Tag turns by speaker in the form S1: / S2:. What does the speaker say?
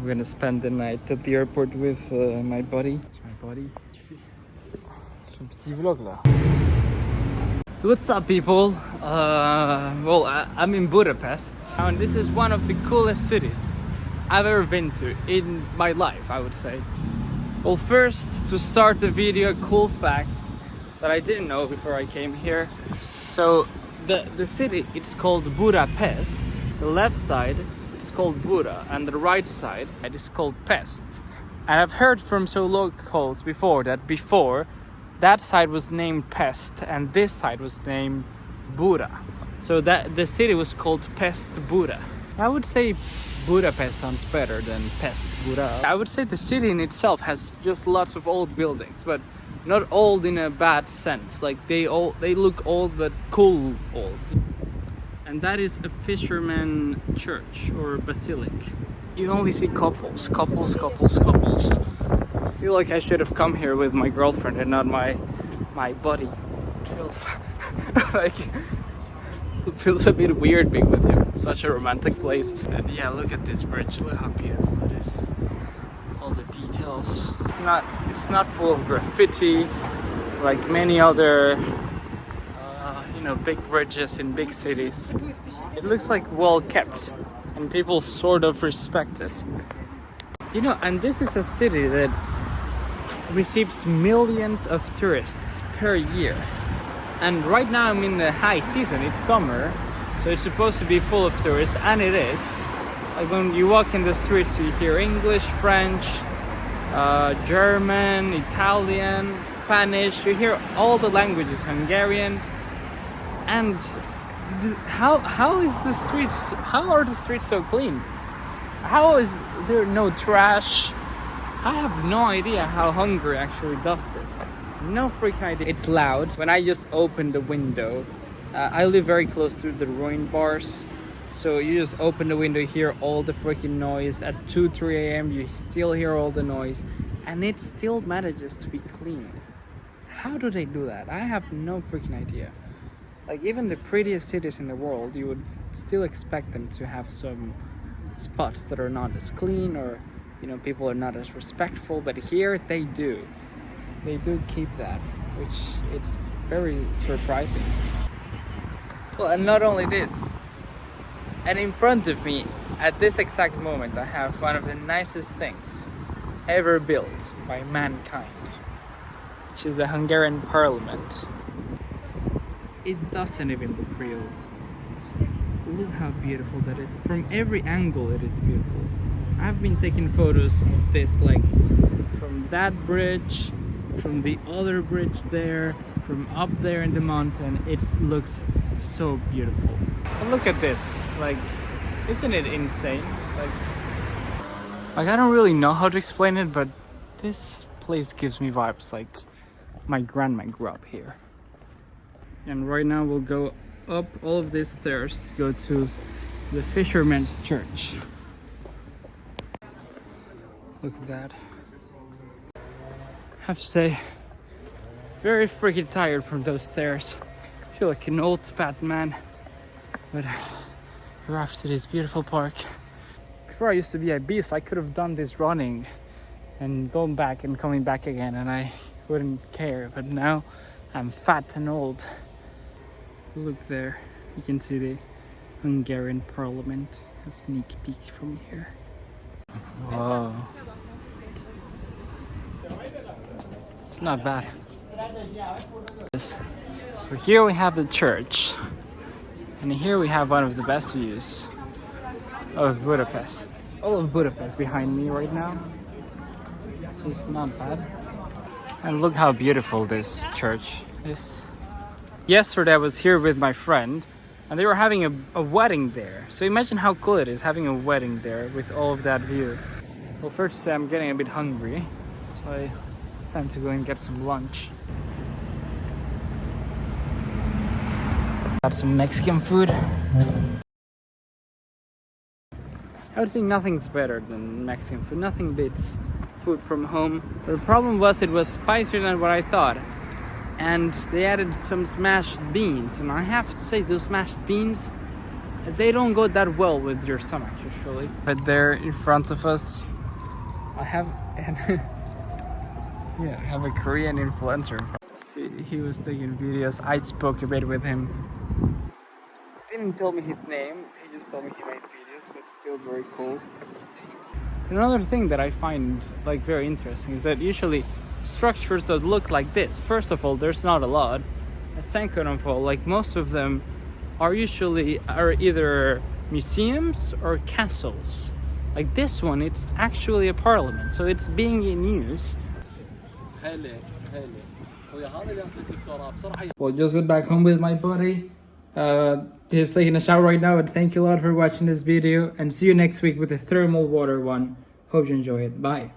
S1: We're gonna spend the night at the airport with my buddy. Son petit vlog là. What's up, people? I'm in Budapest, and this is one of the coolest cities I've ever been to in my life, I would say. Well, first, to start the video, cool facts that I didn't know before I came here. So the city, it's called Budapest. The left side, it's called Buda, and the right side, it is called Pest. And I've heard from some locals before that side was named Pest and this side was named Buda. So that the city was called Pest Buda. I would say Budapest sounds better than Pest Buda. I would say the city in itself has just lots of old buildings, but not old in a bad sense. Like they look old but cool old. And that is a fisherman church or basilic. You only see couples. I feel like I should have come here with my girlfriend and not my buddy. It feels like it feels a bit weird being with him. It's such a romantic place. And yeah, look at this bridge. Look how beautiful it is. All the details. It's not full of graffiti like many other big bridges in big cities. It looks like well kept and people sort of respect it. And this is a city that receives millions of tourists per year. And right now I'm in the high season, it's summer, so it's supposed to be full of tourists, and it is. Like when you walk in the streets, you hear English, French, German, Italian, Spanish, you hear all the languages, Hungarian. And how are the streets so clean? How is there no trash? I have no idea how Hungary actually does this. No freaking idea. It's loud. When I just open the window, I live very close to the ruined bars. So you just open the window, hear all the freaking noise. At 2-3 a.m. you still hear all the noise. And it still manages to be clean. How do they do that? I have no freaking idea. Like even the prettiest cities in the world, you would still expect them to have some spots that are not as clean, or people are not as respectful, but here they do keep that, which it's very surprising. Well, and not only this, and in front of me at this exact moment I have one of the nicest things ever built by mankind, which is the Hungarian parliament. It doesn't even look real. Look how beautiful that is. From every angle it is beautiful. I've been taking photos of this, like from that bridge, from the other bridge there, from up there in the mountain. It looks so beautiful. And look at this. Like, isn't it insane? Like I don't really know how to explain it, but this place gives me vibes like my grandma grew up here. And right now we'll go up all of these stairs to go to the fisherman's church. Look at that. I have to say, very freaking tired from those stairs. I feel like an old fat man. But we're off to this beautiful park. Before I used to be a beast, I could have done this running and going back and coming back again, and I wouldn't care. But now I'm fat and old. Look there, you can see the Hungarian parliament. A sneak peek from here. Wow. It's not bad. So here we have the church. And here we have one of the best views of Budapest. All of Budapest behind me right now. It's not bad. And look how beautiful this church is. Yesterday I was here with my friend and they were having a wedding there. So imagine how cool it is having a wedding there with all of that view. Well, first I'm getting a bit hungry, so it's time to go and get some lunch. Got some Mexican food. I would say nothing's better than Mexican food. Nothing beats food from home. But the problem was it was spicier than what I thought. And they added some smashed beans, and I have to say those smashed beans they don't go that well with your stomach usually. Right there in front of us, I have yeah, I have a Korean influencer. See, he was taking videos. I spoke a bit with him. Didn't tell me his name. He just told me he made videos, but still very cool. Another thing that I find like very interesting is that usually structures that look like this, first of all, there's not a lot. And second of all, like most of them are either museums or castles. Like this one, it's actually a parliament, so it's being in use. Well, just got back home with my buddy. He's taking a shower right now, and thank you a lot for watching this video, and see you next week with the thermal water one. Hope you enjoy it. Bye.